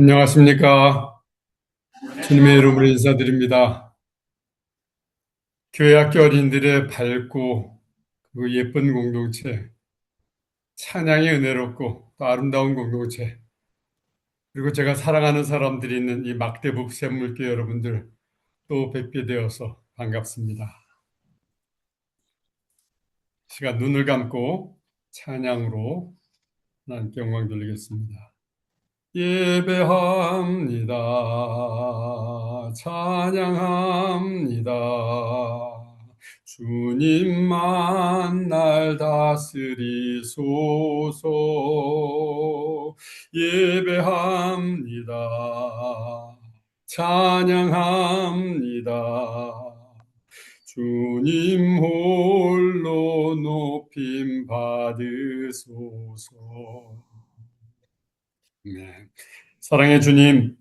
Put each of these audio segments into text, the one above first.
안녕하십니까. 주님의 이름으로 인사드립니다. 교회 학교 어린이들의 밝고 그 예쁜 공동체, 찬양이 은혜롭고 또 아름다운 공동체, 그리고 제가 사랑하는 사람들이 있는 이 막대북 샘물교 여러분들 또 뵙게 되어서 반갑습니다. 시간 눈을 감고 찬양으로 하나님께 영광 돌리겠습니다. 예배합니다. 찬양합니다. 주님만 날 다스리소서. 예배합니다. 찬양합니다. 주님 홀로 높임 받으소서. 네. 사랑의 주님,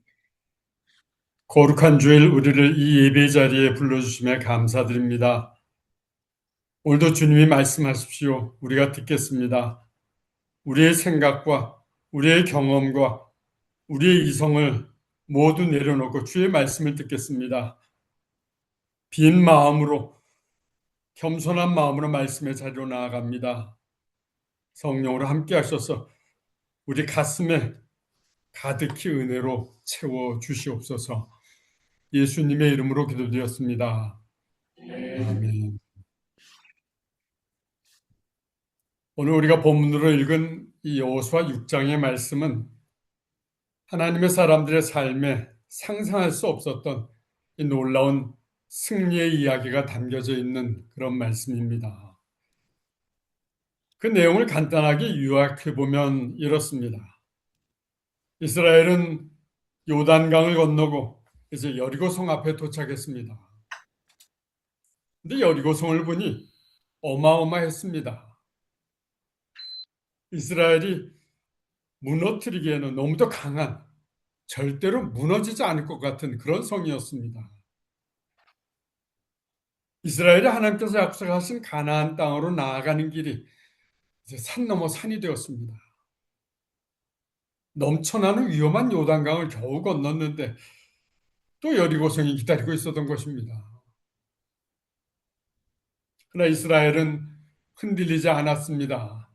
거룩한 주일 우리를 이 예배 자리에 불러주심에 감사드립니다. 오늘도 주님이 말씀하십시오. 우리가 듣겠습니다. 우리의 생각과 우리의 경험과 우리의 이성을 모두 내려놓고 주의 말씀을 듣겠습니다. 빈 마음으로, 겸손한 마음으로 말씀의 자리로 나아갑니다. 성령으로 함께 하셔서 우리 가슴에 가득히 은혜로 채워 주시옵소서. 예수님의 이름으로 기도드렸습니다. 아멘. 오늘 우리가 본문으로 읽은 이 여호수아 6장의 말씀은 하나님의 사람들의 삶에 상상할 수 없었던 이 놀라운 승리의 이야기가 담겨져 있는 그런 말씀입니다. 그 내용을 간단하게 요약해 보면 이렇습니다. 이스라엘은 요단강을 건너고 이제 여리고성 앞에 도착했습니다. 근데 여리고성을 보니 어마어마했습니다. 이스라엘이 무너뜨리기에는 너무도 강한, 절대로 무너지지 않을 것 같은 그런 성이었습니다. 이스라엘이 하나님께서 약속하신 가나안 땅으로 나아가는 길이 이제 산 넘어 산이 되었습니다. 넘쳐나는 위험한 요단강을 겨우 건넜는데 또 여리고성이 기다리고 있었던 것입니다. 그러나 이스라엘은 흔들리지 않았습니다.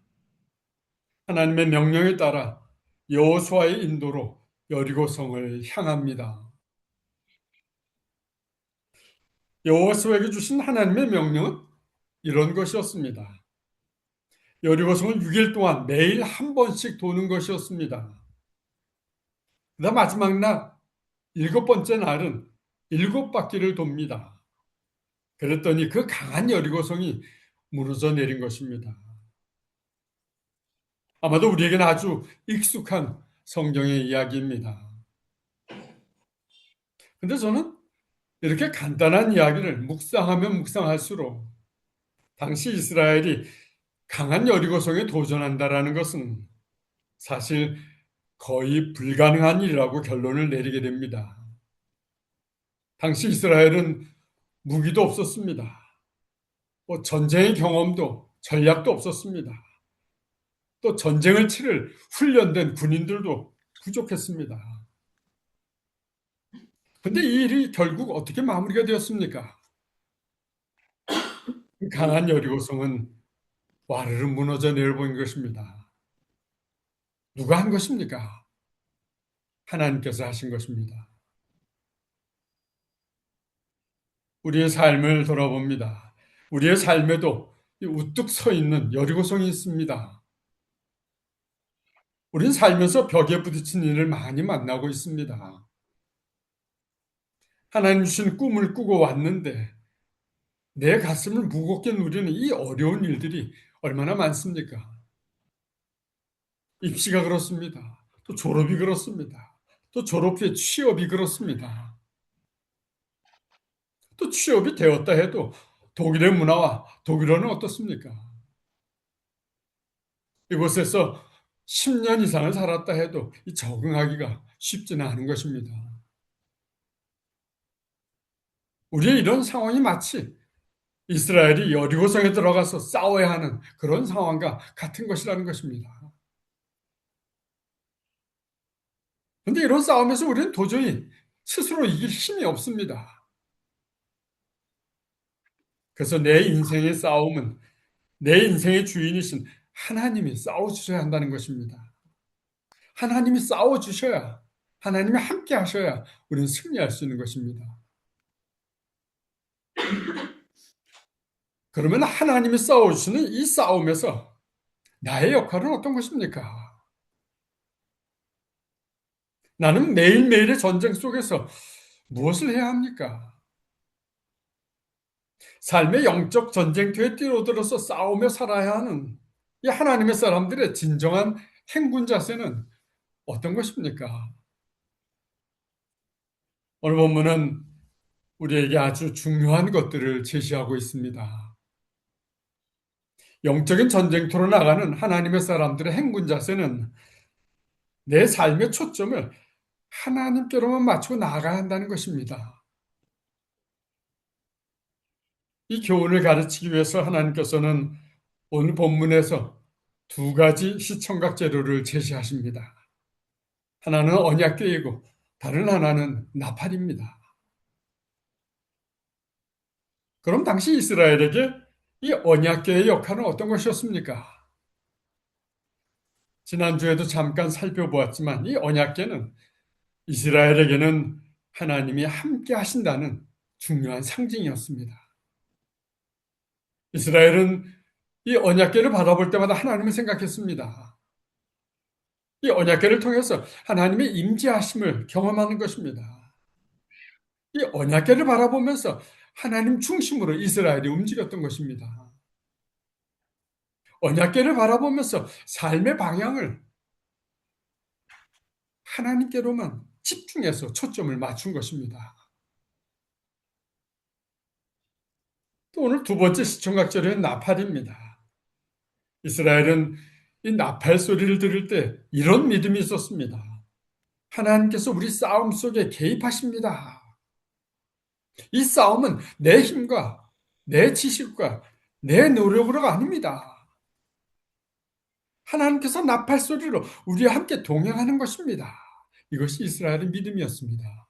하나님의 명령에 따라 여호수아의 인도로 여리고성을 향합니다. 여호수아에게 주신 하나님의 명령은 이런 것이었습니다. 여리고성을 6일 동안 매일 한 번씩 도는 것이었습니다. 그다음 마지막 날, 7번째 날은 7바퀴를 돕니다. 그랬더니 그 강한 여리고성이 무너져 내린 것입니다. 아마도 우리에게는 아주 익숙한 성경의 이야기입니다. 근데 저는 이렇게 간단한 이야기를 묵상하면 묵상할수록 당시 이스라엘이 강한 여리고성에 도전한다라는 것은 사실 거의 불가능한 일이라고 결론을 내리게 됩니다. 당시 이스라엘은 무기도 없었습니다. 전쟁의 경험도 전략도 없었습니다. 또 전쟁을 치를 훈련된 군인들도 부족했습니다. 근데 이 일이 결국 어떻게 마무리가 되었습니까? 강한 여리고성은 와르르 무너져 내려본 것입니다. 누가 한 것입니까? 하나님께서 하신 것입니다. 우리의 삶을 돌아봅니다. 우리의 삶에도 우뚝 서 있는 여리고성이 있습니다. 우리는 살면서 벽에 부딪힌 일을 많이 만나고 있습니다. 하나님 주신 꿈을 꾸고 왔는데 내 가슴을 무겁게 누리는 이 어려운 일들이 얼마나 많습니까? 입시가 그렇습니다. 또 졸업이 그렇습니다. 또 졸업 후에 취업이 그렇습니다. 또 취업이 되었다 해도 독일의 문화와 독일어는 어떻습니까? 이곳에서 10년 이상을 살았다 해도 적응하기가 쉽지는 않은 것입니다. 우리의 이런 상황이 마치 이스라엘이 여리고성에 들어가서 싸워야 하는 그런 상황과 같은 것이라는 것입니다. 근데 이런 싸움에서 우리는 도저히 스스로 이길 힘이 없습니다. 그래서 내 인생의 싸움은 내 인생의 주인이신 하나님이 싸워주셔야 한다는 것입니다. 하나님이 싸워주셔야, 하나님이 함께 하셔야 우리는 승리할 수 있는 것입니다. 그러면 하나님이 싸워주시는 이 싸움에서 나의 역할은 어떤 것입니까? 나는 매일매일의 전쟁 속에서 무엇을 해야 합니까? 삶의 영적 전쟁터에 뛰어들어서 싸우며 살아야 하는 이 하나님의 사람들의 진정한 행군 자세는 어떤 것입니까? 오늘 본문은 우리에게 아주 중요한 것들을 제시하고 있습니다. 영적인 전쟁터로 나가는 하나님의 사람들의 행군 자세는 내 삶의 초점을 하나님께로만 맞추고 나아가야 한다는 것입니다. 이 교훈을 가르치기 위해서 하나님께서는 오늘 본문에서 두 가지 시청각 재료를 제시하십니다. 하나는 언약궤이고 다른 하나는 나팔입니다. 그럼 당시 이스라엘에게 이 언약궤의 역할은 어떤 것이었습니까? 지난주에도 잠깐 살펴보았지만 이 언약궤는 이스라엘에게는 하나님이 함께 하신다는 중요한 상징이었습니다. 이스라엘은 이 언약궤를 바라볼 때마다 하나님을 생각했습니다. 이 언약궤를 통해서 하나님의 임재하심을 경험하는 것입니다. 이 언약궤를 바라보면서 하나님 중심으로 이스라엘이 움직였던 것입니다. 언약궤를 바라보면서 삶의 방향을 하나님께로만 집중해서 초점을 맞춘 것입니다. 또 오늘 두 번째 시청각절은 나팔입니다. 이스라엘은 이 나팔 소리를 들을 때 이런 믿음이 있었습니다. 하나님께서 우리 싸움 속에 개입하십니다. 이 싸움은 내 힘과 내 지식과 내 노력으로가 아닙니다. 하나님께서 나팔 소리로 우리와 함께 동행하는 것입니다. 이것이 이스라엘의 믿음이었습니다.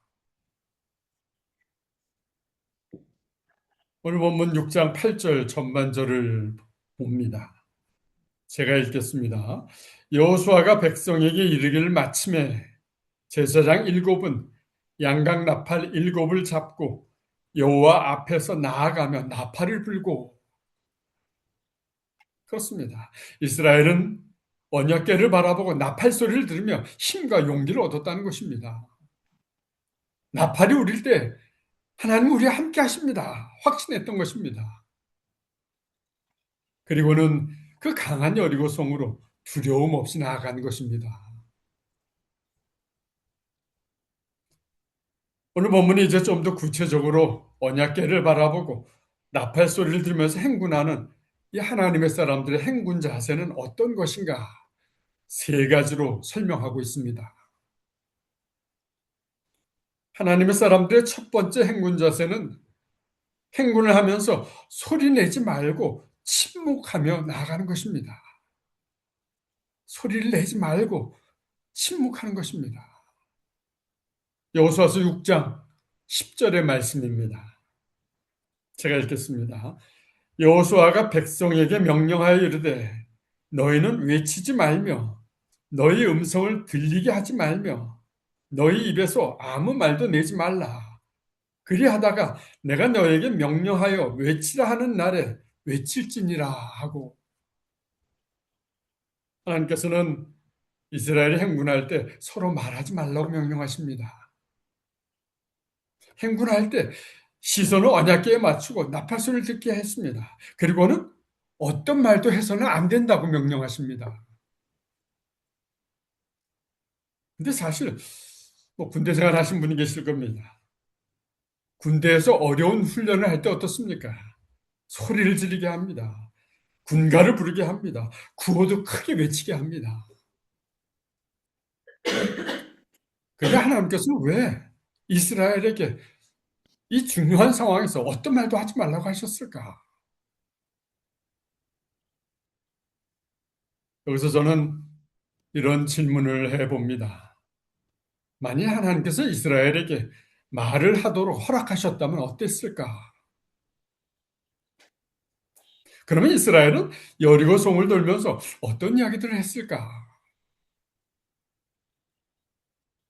오늘 본문 6장 8절 전반절을 봅니다. 제가 읽겠습니다. 여호수아가 백성에게 이르기를 마침에 제사장 일곱은 양각 나팔 일곱을 잡고 여호와 앞에서 나아가며 나팔을 불고 그렇습니다. 이스라엘은 언약궤를 바라보고 나팔 소리를 들으며 힘과 용기를 얻었다는 것입니다. 나팔이 울릴 때 하나님 우리와 함께 하십니다. 확신했던 것입니다. 그리고는 그 강한 여리고성으로 두려움 없이 나아가는 것입니다. 오늘 본문이 이제 좀 더 구체적으로 언약궤를 바라보고 나팔 소리를 들으면서 행군하는 이 하나님의 사람들의 행군 자세는 어떤 것인가? 세 가지로 설명하고 있습니다. 하나님의 사람들의 첫 번째 행군 자세는 행군을 하면서 소리 내지 말고 침묵하며 나아가는 것입니다. 소리를 내지 말고 침묵하는 것입니다. 여호수아서 6장 10절의 말씀입니다. 제가 읽겠습니다. 여호수아가 백성에게 명령하여 이르되 너희는 외치지 말며 너희 음성을 들리게 하지 말며 너희 입에서 아무 말도 내지 말라. 그리하다가 내가 너에게 명령하여 외치라 하는 날에 외칠지니라 하고 하나님께서는 이스라엘이 행군할 때 서로 말하지 말라고 명령하십니다. 행군할 때 시선을 언약궤에 맞추고 나팔소리를 듣게 했습니다. 그리고는 어떤 말도 해서는 안 된다고 명령하십니다. 근데 사실 뭐 군대 생활 하신 분이 계실 겁니다. 군대에서 어려운 훈련을 할 때 어떻습니까? 소리를 지르게 합니다. 군가를 부르게 합니다. 구호도 크게 외치게 합니다. 그런데 하나님께서는 왜 이스라엘에게 이 중요한 상황에서 어떤 말도 하지 말라고 하셨을까? 여기서 저는 이런 질문을 해봅니다. 만약 하나님께서 이스라엘에게 말을 하도록 허락하셨다면 어땠을까? 그러면 이스라엘은 여리고 성을 돌면서 어떤 이야기들을 했을까?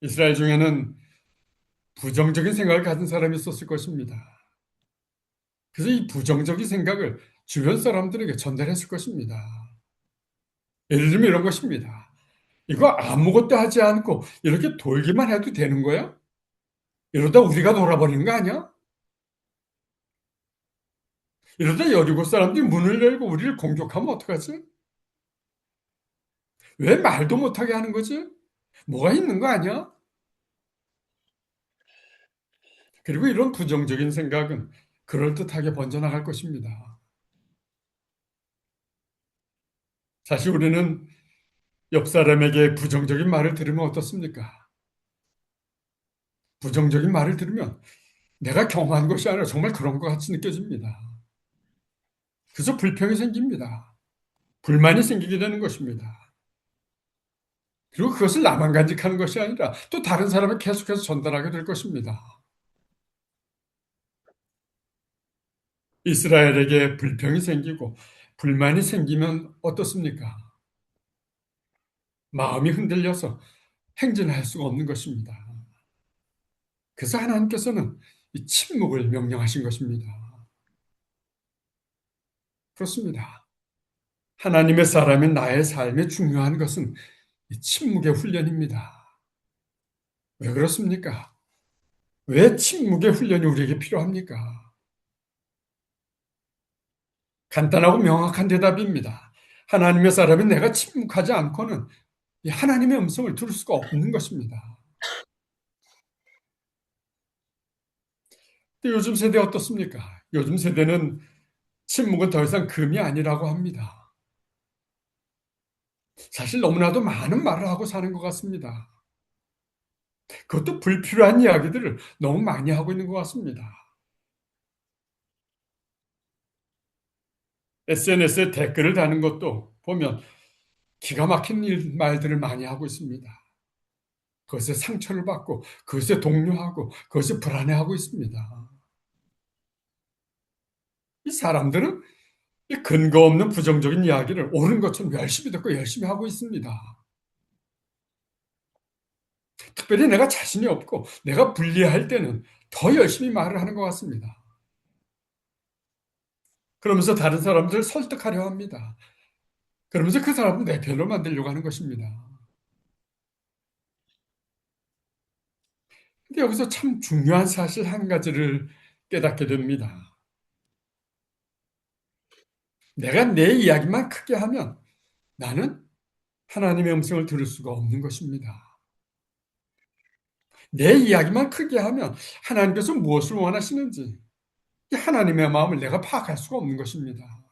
이스라엘 중에는 부정적인 생각을 가진 사람이 있었을 것입니다. 그래서 이 부정적인 생각을 주변 사람들에게 전달했을 것입니다. 예를 들면 이런 것입니다. 이거 아무것도 하지 않고 이렇게 돌기만 해도 되는 거야? 이러다 우리가 놀아버리는 거 아니야? 이러다 여리고 사람들이 문을 열고 우리를 공격하면 어떡하지? 왜 말도 못하게 하는 거지? 뭐가 있는 거 아니야? 그리고 이런 부정적인 생각은 그럴듯하게 번져나갈 것입니다. 사실 우리는 옆 사람에게 부정적인 말을 들으면 어떻습니까? 부정적인 말을 들으면 내가 경험한 것이 아니라 정말 그런 것 같이 느껴집니다. 그래서 불평이 생깁니다. 불만이 생기게 되는 것입니다. 그리고 그것을 나만 간직하는 것이 아니라 또 다른 사람에 계속해서 전달하게 될 것입니다. 이스라엘에게 불평이 생기고 불만이 생기면 어떻습니까? 마음이 흔들려서 행진할 수가 없는 것입니다. 그래서 하나님께서는 이 침묵을 명령하신 것입니다. 그렇습니다. 하나님의 사람인 나의 삶에 중요한 것은 이 침묵의 훈련입니다. 왜 그렇습니까? 왜 침묵의 훈련이 우리에게 필요합니까? 간단하고 명확한 대답입니다. 하나님의 사람인 내가 침묵하지 않고는 이 하나님의 음성을 들을 수가 없는 것입니다. 근데 요즘 세대 어떻습니까? 요즘 세대는 침묵은 더 이상 금이 아니라고 합니다. 사실 너무나도 많은 말을 하고 사는 것 같습니다. 그것도 불필요한 이야기들을 너무 많이 하고 있는 것 같습니다. SNS에 댓글을 다는 것도 보면 기가 막힌 말들을 많이 하고 있습니다. 그것에 상처를 받고, 그것에 동요하고, 그것에 불안해하고 있습니다. 이 사람들은 이 근거 없는 부정적인 이야기를 옳은 것처럼 열심히 듣고 열심히 하고 있습니다. 특별히 내가 자신이 없고 내가 불리할 때는 더 열심히 말을 하는 것 같습니다. 그러면서 다른 사람들을 설득하려 합니다. 그러면서 그 사람을 내 편으로 만들려고 하는 것입니다. 근데 여기서 참 중요한 사실 한 가지를 깨닫게 됩니다. 내가 내 이야기만 크게 하면 나는 하나님의 음성을 들을 수가 없는 것입니다. 내 이야기만 크게 하면 하나님께서 무엇을 원하시는지 하나님의 마음을 내가 파악할 수가 없는 것입니다.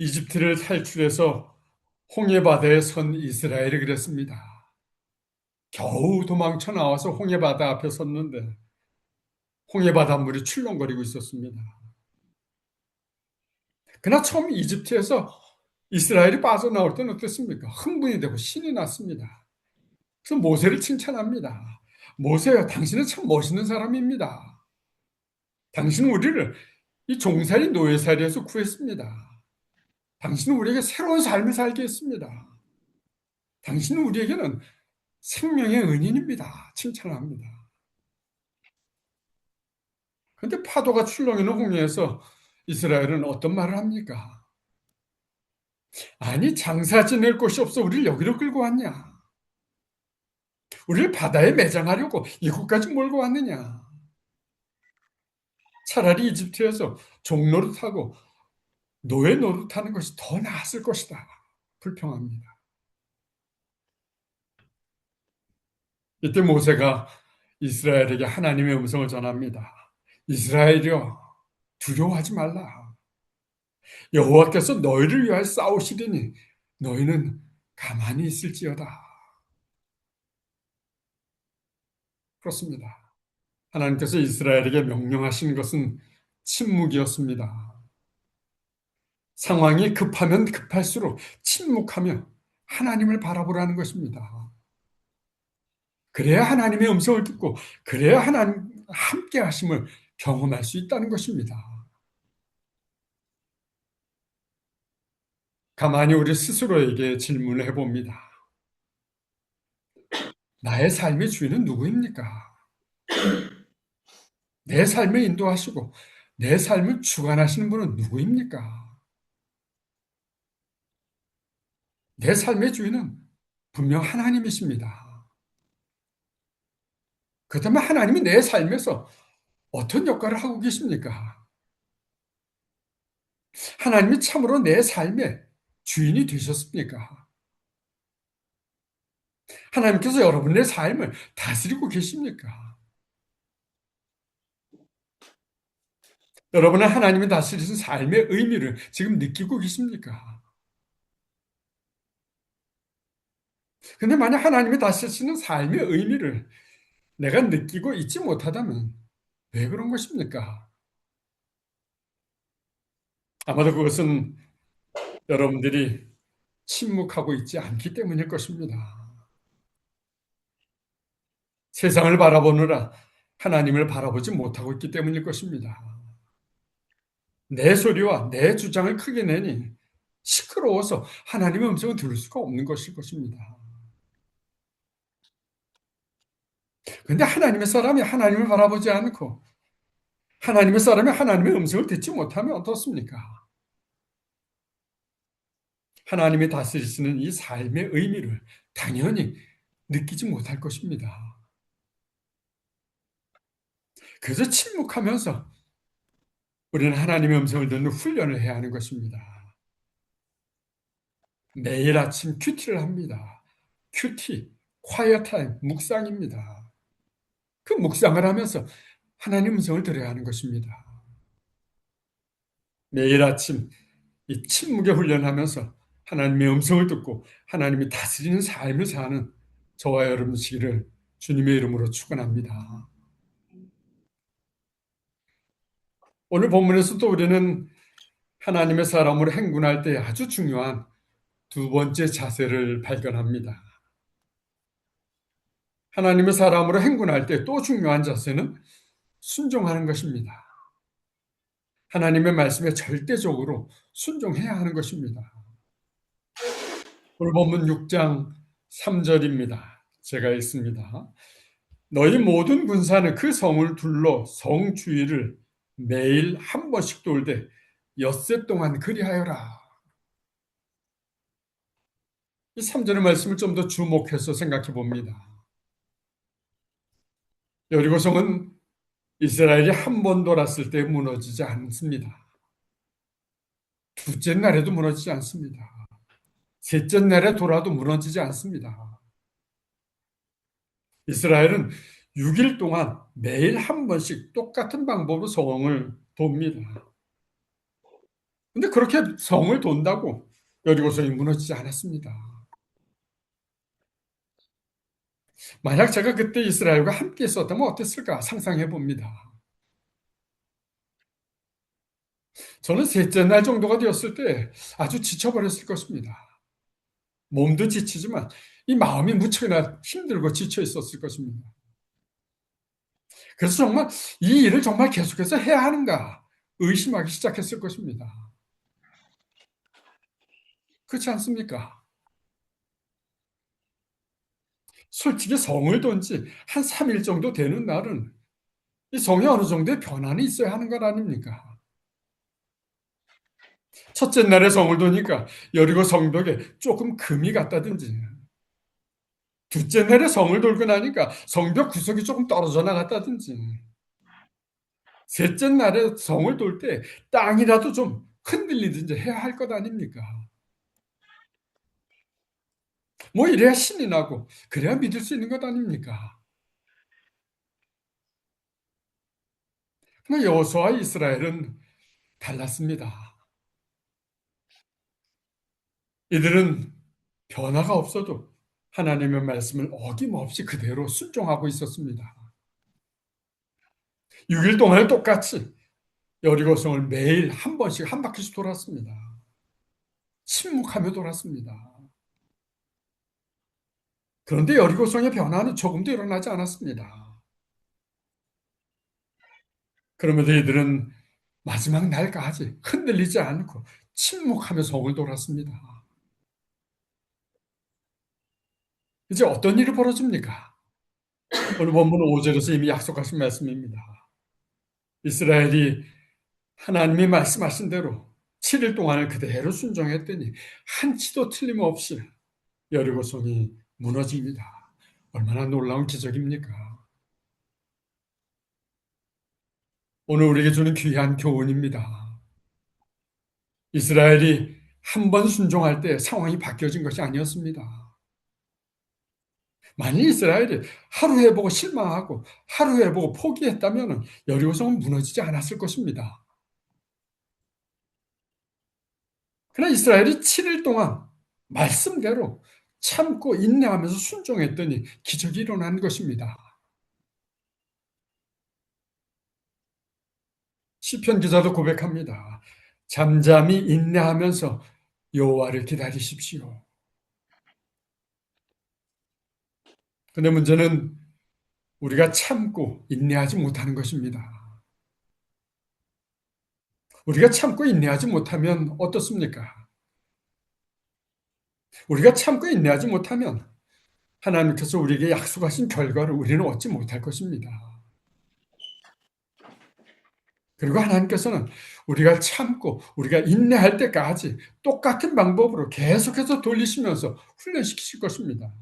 이집트를 탈출해서 홍해바다에 선 이스라엘이 그랬습니다. 겨우 도망쳐 나와서 홍해바다 앞에 섰는데 홍해바다 물이 출렁거리고 있었습니다. 그러나 처음 이집트에서 이스라엘이 빠져나올 때는 어땠습니까? 흥분이 되고 신이 났습니다. 그래서 모세를 칭찬합니다. 모세야, 당신은 참 멋있는 사람입니다. 당신은 우리를 이 종살이 노예살이에서 구했습니다. 당신은 우리에게 새로운 삶을 살게 했습니다. 당신은 우리에게는 생명의 은인입니다. 칭찬합니다. 그런데 파도가 출렁이는 홍해에서 이스라엘은 어떤 말을 합니까? 아니, 장사 지낼 곳이 없어 우리를 여기로 끌고 왔냐? 우리를 바다에 매장하려고 이곳까지 몰고 왔느냐? 차라리 이집트에서 종노릇하고 노예 노릇하는 것이 더 나았을 것이다. 불평합니다. 이때 모세가 이스라엘에게 하나님의 음성을 전합니다. 이스라엘이여, 두려워하지 말라. 여호와께서 너희를 위하여 싸우시리니 너희는 가만히 있을지어다. 그렇습니다. 하나님께서 이스라엘에게 명령하신 것은 침묵이었습니다. 상황이 급하면 급할수록 침묵하며 하나님을 바라보라는 것입니다. 그래야 하나님의 음성을 듣고 그래야 하나님 함께 하심을 경험할 수 있다는 것입니다. 가만히 우리 스스로에게 질문을 해봅니다. 나의 삶의 주인은 누구입니까? 내 삶을 인도하시고 내 삶을 주관하시는 분은 누구입니까? 내 삶의 주인은 분명 하나님이십니다. 그렇다면 하나님이 내 삶에서 어떤 역할을 하고 계십니까? 하나님이 참으로 내 삶의 주인이 되셨습니까? 하나님께서 여러분의 삶을 다스리고 계십니까? 여러분은 하나님이 다스리신 삶의 의미를 지금 느끼고 계십니까? 근데 만약 하나님이 다스리시는 삶의 의미를 내가 느끼고 있지 못하다면 왜 그런 것입니까? 아마도 그것은 여러분들이 침묵하고 있지 않기 때문일 것입니다. 세상을 바라보느라 하나님을 바라보지 못하고 있기 때문일 것입니다. 내 소리와 내 주장을 크게 내니 시끄러워서 하나님의 음성을 들을 수가 없는 것일 것입니다. 그런데 하나님의 사람이 하나님을 바라보지 않고 하나님의 사람이 하나님의 음성을 듣지 못하면 어떻습니까? 하나님이 다스리시는 이 삶의 의미를 당연히 느끼지 못할 것입니다. 그래서 침묵하면서 우리는 하나님의 음성을 듣는 훈련을 해야 하는 것입니다. 매일 아침 큐티를 합니다. 큐티, quiet 타임, 묵상입니다. 그 묵상을 하면서 하나님 음성을 들어야 하는 것입니다. 매일 아침 이 침묵의 훈련하면서 하나님의 음성을 듣고 하나님이 다스리는 삶을 사는 저와 여러분 되기를 주님의 이름으로 축원합니다. 오늘 본문에서 또 우리는 하나님의 사람으로 행군할 때 아주 중요한 두 번째 자세를 발견합니다. 하나님의 사람으로 행군할 때 또 중요한 자세는 순종하는 것입니다. 하나님의 말씀에 절대적으로 순종해야 하는 것입니다. 오늘 본문 6장 3절입니다. 제가 읽습니다. 너희 모든 군사는 그 성을 둘러 성 주위를 매일 한 번씩 돌되 엿새 동안 그리하여라. 이 3절의 말씀을 좀 더 주목해서 생각해 봅니다. 여리고성은 이스라엘이 한 번 돌았을 때 무너지지 않습니다. 둘째 날에도 무너지지 않습니다. 셋째 날에 돌아도 무너지지 않습니다. 이스라엘은 6일 동안 매일 한 번씩 똑같은 방법으로 성을 돕니다. 근데 그렇게 성을 돈다고 여리고성이 무너지지 않았습니다. 만약 제가 그때 이스라엘과 함께 있었다면 어땠을까 상상해 봅니다. 저는 셋째 날 정도가 되었을 때 아주 지쳐버렸을 것입니다. 몸도 지치지만 이 마음이 무척이나 힘들고 지쳐 있었을 것입니다. 그래서 정말 이 일을 정말 계속해서 해야 하는가 의심하기 시작했을 것입니다. 그렇지 않습니까? 솔직히 성을 돈 지 한 3일 정도 되는 날은 이 성에 어느 정도의 변화는 있어야 하는 것 아닙니까? 첫째 날에 성을 도니까 여리고 성벽에 조금 금이 갔다든지, 둘째 날에 성을 돌고 나니까 성벽 구석이 조금 떨어져 나갔다든지, 셋째 날에 성을 돌 때 땅이라도 좀 흔들리든지 해야 할 것 아닙니까? 뭐 이래야 신이 나고 그래야 믿을 수 있는 것 아닙니까? 그러나 여호수아와 이스라엘은 달랐습니다. 이들은 변화가 없어도 하나님의 말씀을 어김없이 그대로 순종하고 있었습니다. 6일 동안 똑같이 여리고성을 매일 한 번씩 한 바퀴씩 돌았습니다. 침묵하며 돌았습니다. 그런데 여리고성의 변화는 조금도 일어나지 않았습니다. 그러면서 이들은 마지막 날까지 흔들리지 않고 침묵하며 성을 돌았습니다. 이제 어떤 일이 벌어집니까? 오늘 본문 5절에서 이미 약속하신 말씀입니다. 이스라엘이 하나님이 말씀하신 대로 7일 동안을 그대로 순종했더니 한치도 틀림없이 여리고성이 무너집니다. 얼마나 놀라운 기적입니까? 오늘 우리에게 주는 귀한 교훈입니다. 이스라엘이 한 번 순종할 때 상황이 바뀌어진 것이 아니었습니다. 만일 이스라엘이 하루 해보고 실망하고 하루 해보고 포기했다면 여리고성은 무너지지 않았을 것입니다. 그러나 이스라엘이 7일 동안 말씀대로 참고 인내하면서 순종했더니 기적이 일어난 것입니다. 시편 기자도 고백합니다. 잠잠히 인내하면서 여호와를 기다리십시오. 근데 문제는 우리가 참고 인내하지 못하는 것입니다. 우리가 참고 인내하지 못하면 어떻습니까? 우리가 참고 인내하지 못하면 하나님께서 우리에게 약속하신 결과를 우리는 얻지 못할 것입니다. 그리고 하나님께서는 우리가 참고 우리가 인내할 때까지 똑같은 방법으로 계속해서 돌리시면서 훈련시키실 것입니다.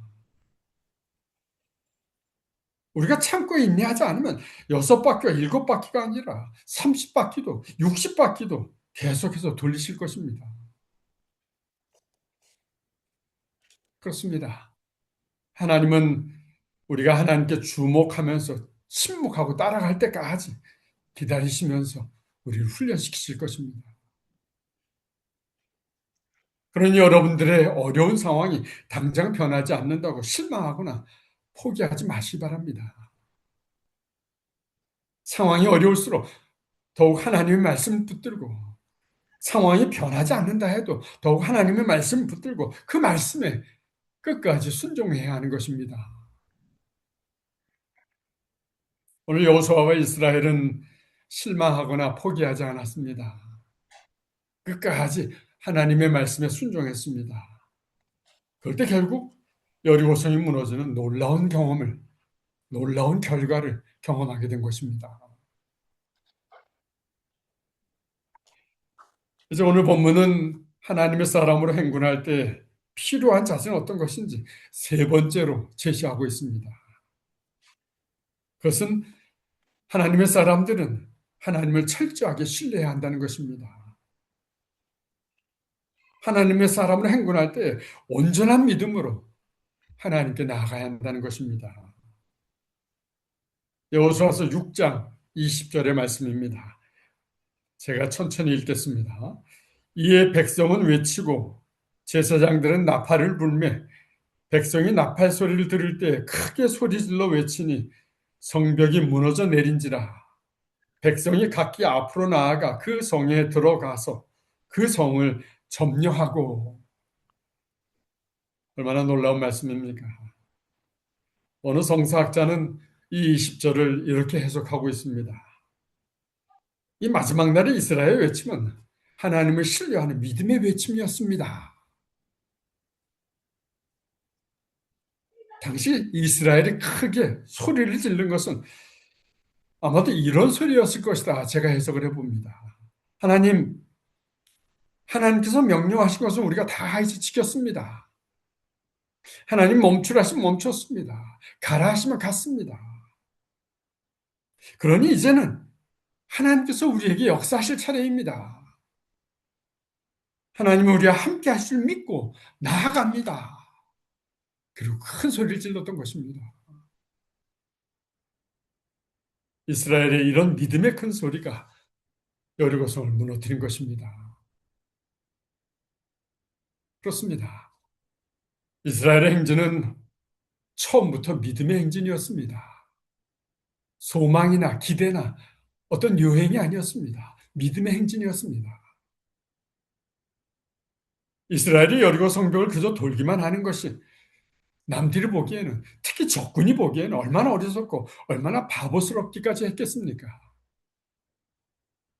우리가 참고 인내하지 않으면 6바퀴와 7바퀴가 아니라 30바퀴도 60바퀴도 계속해서 돌리실 것입니다. 그렇습니다. 하나님은 우리가 하나님께 주목하면서 침묵하고 따라갈 때까지 기다리시면서 우리를 훈련시키실 것입니다. 그러니 여러분들의 어려운 상황이 당장 변하지 않는다고 실망하거나 포기하지 마시기 바랍니다. 상황이 어려울수록 더욱 하나님의 말씀을 붙들고 상황이 변하지 않는다 해도 더욱 하나님의 말씀을 붙들고 그 말씀에 끝까지 순종해야 하는 것입니다. 오늘 여호수아와 이스라엘은 실망하거나 포기하지 않았습니다. 끝까지 하나님의 말씀에 순종했습니다. 그럴 때 결국 여리고성이 무너지는 놀라운 결과를 경험하게 된 것입니다. 이제 오늘 본문은 하나님의 사람으로 행군할 때 필요한 자세는 어떤 것인지 세 번째로 제시하고 있습니다. 그것은 하나님의 사람들은 하나님을 철저하게 신뢰해야 한다는 것입니다. 하나님의 사람으로 행군할 때 온전한 믿음으로 하나님께 나아가야 한다는 것입니다. 여호수아서 6장 20절의 말씀입니다. 제가 천천히 읽겠습니다. 이에 백성은 외치고 제사장들은 나팔을 불매 백성이 나팔 소리를 들을 때 크게 소리질러 외치니 성벽이 무너져 내린지라. 백성이 각기 앞으로 나아가 그 성에 들어가서 그 성을 점령하고. 얼마나 놀라운 말씀입니까? 어느 성서학자는 이 20절을 이렇게 해석하고 있습니다. 이 마지막 날의 이스라엘 외침은 하나님을 신뢰하는 믿음의 외침이었습니다. 당시 이스라엘이 크게 소리를 지른 것은 아마도 이런 소리였을 것이다. 제가 해석을 해봅니다. 하나님께서 명령하신 것은 우리가 다 이제 지켰습니다. 하나님 멈추라시면 멈췄습니다. 가라 하시면 갔습니다. 그러니 이제는 하나님께서 우리에게 역사하실 차례입니다. 하나님은 우리와 함께 하실 줄 믿고 나아갑니다. 그리고 큰 소리를 질렀던 것입니다. 이스라엘의 이런 믿음의 큰 소리가 여리고성을 무너뜨린 것입니다. 그렇습니다. 이스라엘의 행진은 처음부터 믿음의 행진이었습니다. 소망이나 기대나 어떤 여행이 아니었습니다. 믿음의 행진이었습니다. 이스라엘이 여리고 성벽을 그저 돌기만 하는 것이 남들이 보기에는, 특히 적군이 보기에는 얼마나 어리석고 얼마나 바보스럽기까지 했겠습니까?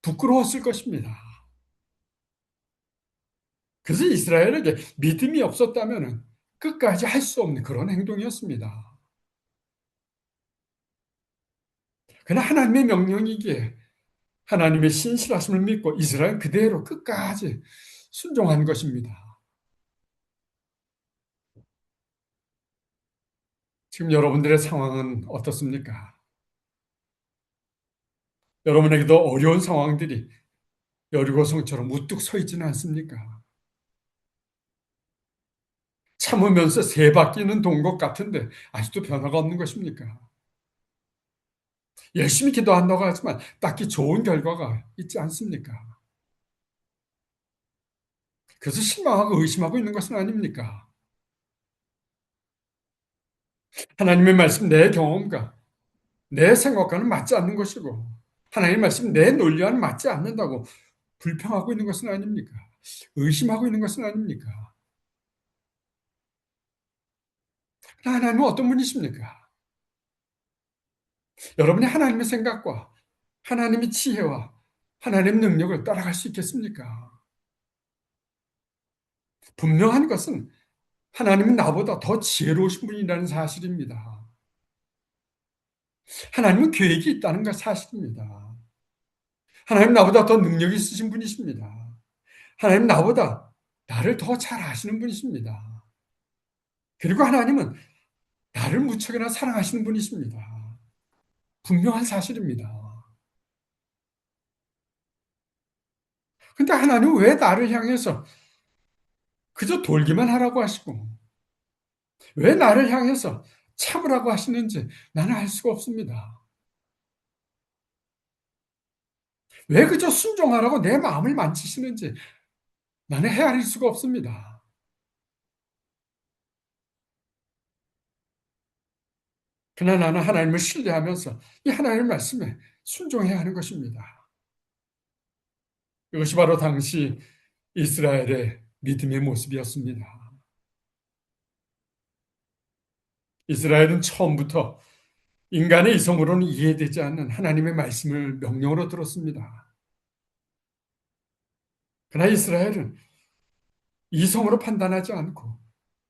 부끄러웠을 것입니다. 그래서 이스라엘에게 믿음이 없었다면 끝까지 할 수 없는 그런 행동이었습니다. 그러나 하나님의 명령이기에 하나님의 신실하심을 믿고 이스라엘 그대로 끝까지 순종한 것입니다. 지금 여러분들의 상황은 어떻습니까? 여러분에게도 어려운 상황들이 여리고성처럼 우뚝 서 있지는 않습니까? 참으면서 새 바뀌는 동것 같은데 아직도 변화가 없는 것입니까? 열심히 기도한다고 하지만 딱히 좋은 결과가 있지 않습니까? 그래서 실망하고 의심하고 있는 것은 아닙니까? 하나님의 말씀 내 경험과 내 생각과는 맞지 않는 것이고 하나님의 말씀 내 논리와는 맞지 않는다고 불평하고 있는 것은 아닙니까? 의심하고 있는 것은 아닙니까? 하나님은 어떤 분이십니까? 여러분이 하나님의 생각과 하나님의 지혜와 하나님의 능력을 따라갈 수 있겠습니까? 분명한 것은 하나님은 나보다 더 지혜로우신 분이라는 사실입니다. 하나님은 계획이 있다는 것 사실입니다. 하나님 나보다 더 능력이 있으신 분이십니다. 하나님 나보다 나를 더 잘 아시는 분이십니다. 그리고 하나님은 나를 무척이나 사랑하시는 분이십니다. 분명한 사실입니다. 근데 하나님은 왜 나를 향해서 그저 돌기만 하라고 하시고 왜 나를 향해서 참으라고 하시는지 나는 알 수가 없습니다. 왜 그저 순종하라고 내 마음을 만지시는지 나는 헤아릴 수가 없습니다. 그러나 나는 하나님을 신뢰하면서 이 하나님의 말씀에 순종해야 하는 것입니다. 이것이 바로 당시 이스라엘의 믿음의 모습이었습니다. 이스라엘은 처음부터 인간의 이성으로는 이해되지 않는 하나님의 말씀을 명령으로 들었습니다. 그러나 이스라엘은 이성으로 판단하지 않고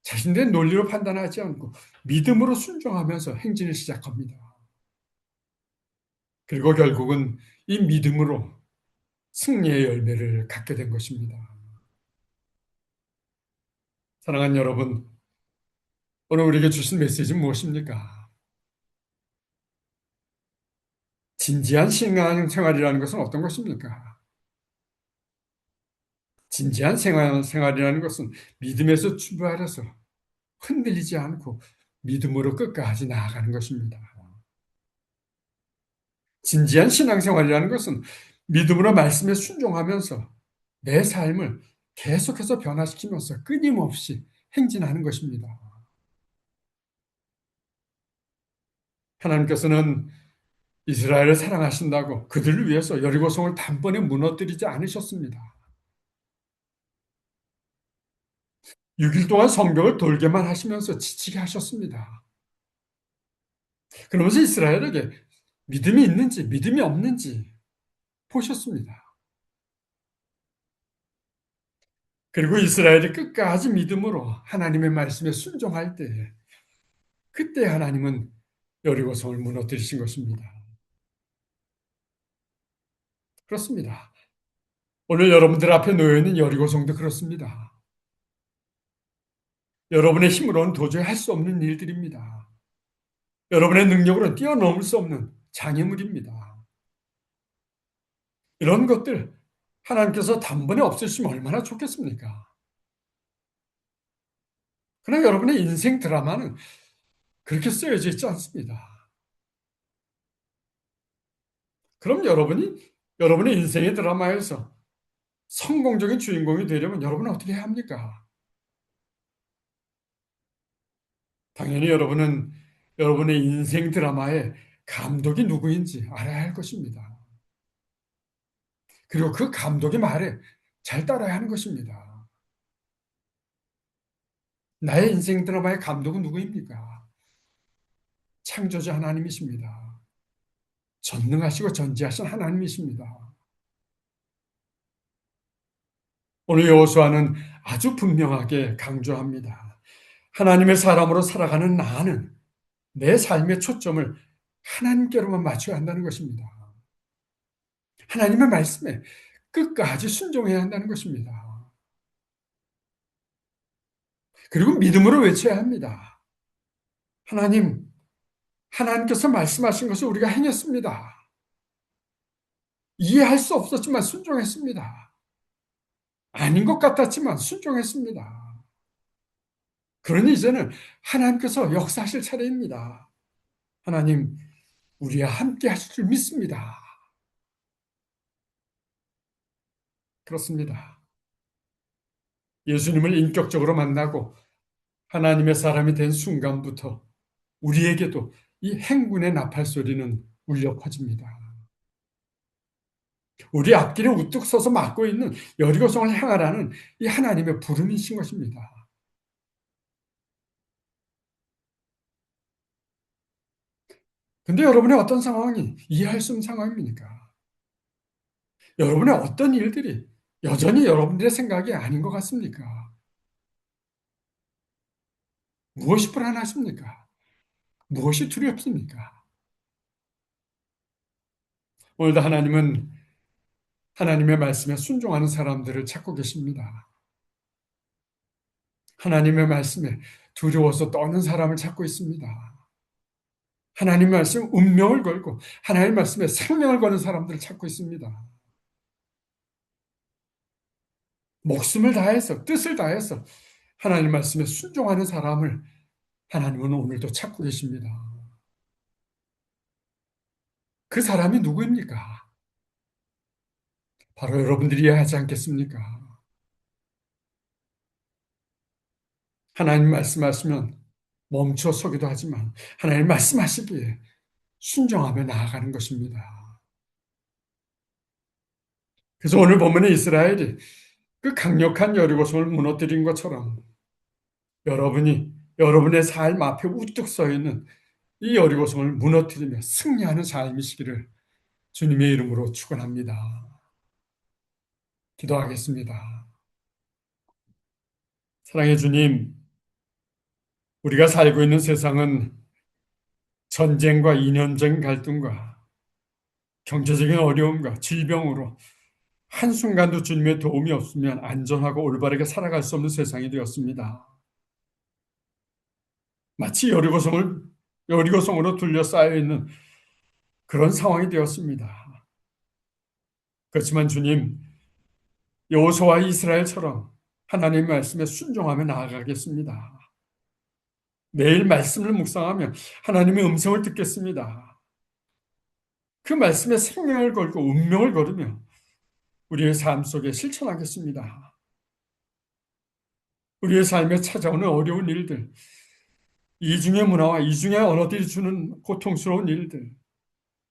자신들의 논리로 판단하지 않고 믿음으로 순종하면서 행진을 시작합니다. 그리고 결국은 이 믿음으로 승리의 열매를 갖게 된 것입니다. 사랑하는 여러분, 오늘 우리에게 주신 메시지는 무엇입니까? 진지한 신앙생활이라는 것은 어떤 것입니까? 진지한 생활이라는 것은 믿음에서 출발해서 흔들리지 않고 믿음으로 끝까지 나아가는 것입니다. 진지한 신앙생활이라는 것은 믿음으로 말씀에 순종하면서 내 삶을 계속해서 변화시키면서 끊임없이 행진하는 것입니다. 하나님께서는 이스라엘을 사랑하신다고 그들을 위해서 여리고성을 단번에 무너뜨리지 않으셨습니다. 6일 동안 성벽을 돌게만 하시면서 지치게 하셨습니다. 그러면서 이스라엘에게 믿음이 있는지 믿음이 없는지 보셨습니다. 그리고 이스라엘이 끝까지 믿음으로 하나님의 말씀에 순종할 때 그때 하나님은 여리고성을 무너뜨리신 것입니다. 그렇습니다. 오늘 여러분들 앞에 놓여 있는 여리고성도 그렇습니다. 여러분의 힘으로는 도저히 할 수 없는 일들입니다. 여러분의 능력으로는 뛰어넘을 수 없는 장애물입니다. 이런 것들 하나님께서 단번에 없애주시면 얼마나 좋겠습니까? 그러나 여러분의 인생 드라마는 그렇게 쓰여져 있지 않습니다. 그럼 여러분의 인생의 드라마에서 성공적인 주인공이 되려면 여러분은 어떻게 해야 합니까? 당연히 여러분은 여러분의 인생 드라마의 감독이 누구인지 알아야 할 것입니다. 그리고 그 감독의 말에 잘 따라야 하는 것입니다. 나의 인생 드라마의 감독은 누구입니까? 창조주 하나님이십니다. 전능하시고 전지하신 하나님이십니다. 오늘 여호수아는 아주 분명하게 강조합니다. 하나님의 사람으로 살아가는 나는 내 삶의 초점을 하나님께로만 맞춰야 한다는 것입니다. 하나님의 말씀에 끝까지 순종해야 한다는 것입니다. 그리고 믿음으로 외쳐야 합니다. 하나님, 하나님께서 말씀하신 것을 우리가 행했습니다. 이해할 수 없었지만 순종했습니다. 아닌 것 같았지만 순종했습니다. 그러니 이제는 하나님께서 역사하실 차례입니다. 하나님, 우리와 함께 하실 줄 믿습니다. 그렇습니다. 예수님을 인격적으로 만나고 하나님의 사람이 된 순간부터 우리에게도 이 행군의 나팔 소리는 울려 퍼집니다. 우리 앞길에 우뚝 서서 막고 있는 여리고성을 향하라는 이 하나님의 부름이신 것입니다. 근데 여러분의 어떤 상황이 이해할 수 없는 상황입니까? 여러분의 어떤 일들이 여전히 여러분들의 생각이 아닌 것 같습니까? 무엇이 불안하십니까? 무엇이 두렵습니까? 오늘도 하나님은 하나님의 말씀에 순종하는 사람들을 찾고 계십니다. 하나님의 말씀에 두려워서 떠는 사람을 찾고 있습니다. 하나님 말씀 운명을 걸고 하나님 말씀에 생명을 거는 사람들을 찾고 있습니다. 목숨을 다해서 뜻을 다해서 하나님 말씀에 순종하는 사람을 하나님은 오늘도 찾고 계십니다. 그 사람이 누구입니까? 바로 여러분들이어야 하지 않겠습니까? 하나님 말씀하시면 멈춰 서기도 하지만 하나님 말씀하시기에 순종하며 나아가는 것입니다. 그래서 오늘 본문의 이스라엘이 그 강력한 여리고성을 무너뜨린 것처럼 여러분이 여러분의 삶 앞에 우뚝 서 있는 이 여리고성을 무너뜨리며 승리하는 삶이시기를 주님의 이름으로 축원합니다. 기도하겠습니다. 사랑의 주님, 우리가 살고 있는 세상은 전쟁과 이념적인 갈등과 경제적인 어려움과 질병으로 한순간도 주님의 도움이 없으면 안전하고 올바르게 살아갈 수 없는 세상이 되었습니다. 마치 여리고성으로 둘러싸여 있는 그런 상황이 되었습니다. 그렇지만 주님, 여호수아와 이스라엘처럼 하나님의 말씀에 순종하며 나아가겠습니다. 매일 말씀을 묵상하며 하나님의 음성을 듣겠습니다. 그 말씀에 생명을 걸고 운명을 걸으며 우리의 삶 속에 실천하겠습니다. 우리의 삶에 찾아오는 어려운 일들, 이중의 문화와 이중의 언어들이 주는 고통스러운 일들,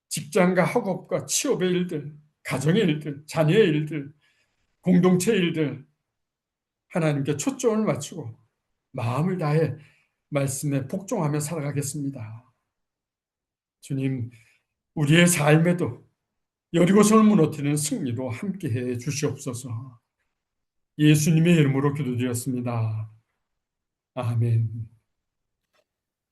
직장과 학업과 취업의 일들, 가정의 일들, 자녀의 일들, 공동체 일들, 하나님께 초점을 맞추고 마음을 다해 말씀에 복종하며 살아가겠습니다. 주님, 우리의 삶에도 여리고성을 무너뜨리는 승리로 함께해 주시옵소서. 예수님의 이름으로 기도드렸습니다. 아멘.